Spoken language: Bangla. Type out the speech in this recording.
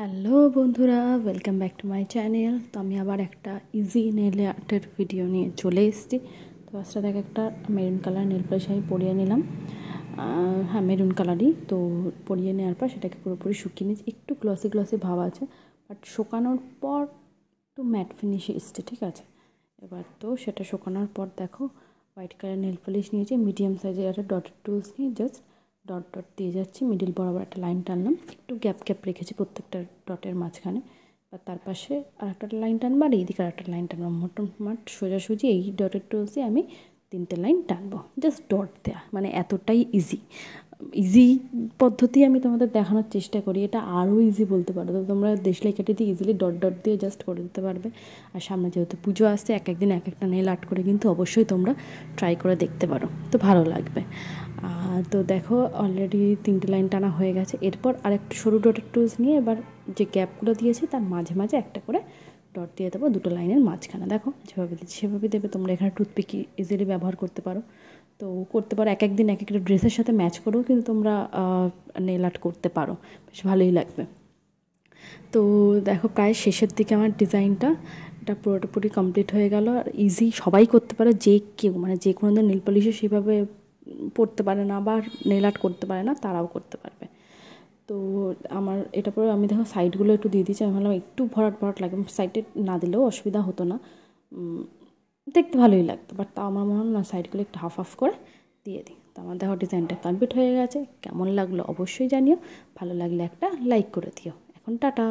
হ্যালো বন্ধুরা, welcome back to my channel. তো আমি আবার একটা ইজি নেল আর্টের ভিডিও নিয়ে চলে এসেছি। তো ফার্স্টে দেখ একটা মেরুন কালার নেল পলিশ আমি পরিয়ে নিলাম। হ্যাঁ, মেরুন কালারই। তো পরিয়ে নেওয়ার পর সেটাকে পুরোপুরি শুকিয়ে নিয়েছি। একটু গ্লসি গ্লসি ভাব আছে, বাট শুকানোর পর একটু ম্যাট ফিনিশ এসছে, ঠিক আছে। এবার তো সেটা শুকানোর পর দেখো হোয়াইট কালার নেল পলিশ নিয়েছি, মিডিয়াম সাইজের একটা ডটের টুলস নিয়ে জাস্ট ডট ডট দিয়ে যাচ্ছি। মিডিল বরাবর একটা লাইন টানলাম, একটু গ্যাপ গ্যাপ রেখেছি প্রত্যেকটা ডটের মাঝখানে। আর তার পাশে আর একটা লাইন টানবো, আর এইদিকে আর একটা লাইন টানবো। মোটামুটি সোজাসুজি এই ডটের টুলস দিয়ে আমি 3টে লাইন টানবো। জাস্ট ডট দেওয়া, মানে এতটাই ইজি পদ্ধতি আমি তোমাদের দেখানোর চেষ্টা করি। এটা আরও ইজি বলতে পারো। তো তোমরা দেশলাই কেটে দিয়ে ইজিলি ডট ডট দিয়ে জাস্ট করে দিতে পারবে। আর সামনে যেহেতু পুজো আসছে, এক একদিন এক একটা নেল আর্ট করে কিন্তু অবশ্যই তোমরা ট্রাই করে দেখতে পারো, তো ভালো লাগবে। তো দেখো অলরেডি 3টে লাইন টানা হয়ে গেছে। এরপর আরেকটু সরু ডটের টুলস নিয়ে এবার যে গ্যাপগুলো দিয়েছি তার মাঝে মাঝে একটা করে ডট দিয়ে দেবো, 2টো লাইনের মাঝখানে। দেখো যেভাবে দিচ্ছি সেভাবে দেবে। তোমরা এখানে টুথপিক ইজিলি ব্যবহার করতে পারো। তো করতে পারো এক একদিন এক একটা ড্রেসের সাথে ম্যাচ করেও কিন্তু তোমরা নেল আর্ট করতে পারো, বেশ ভালোই লাগবে। তো দেখো প্রায় শেষের দিকে আমার ডিজাইনটা এটা পুরোপুরি কমপ্লিট হয়ে গেল। আর ইজি, সবাই করতে পারে, যে কেউ, মানে যে কোনো নেল পলিশে সেভাবে পড়তে পারে না বা নেল আর্ট করতে পারে না, তারাও করতে পারবে। তো আমার এটা পরে আমি দেখো সাইডগুলো একটু দিয়ে দিচ্ছি। আমি ভাবলাম একটু ভরাট ভরাট লাগে, সাইডে না দিলেও অসুবিধা হতো না, দেখতে ভালোই লাগতো। বাট তাও আমার মনে হলো না, সাইডগুলো একটু হাফ হাফ করে দিয়ে দিই। তো আমার দেখো ডিজাইনটা কমপ্লিট হয়ে গেছে। কেমন লাগলো অবশ্যই জানিও, ভালো লাগলে একটা লাইক করে দিও। এখন টাটা।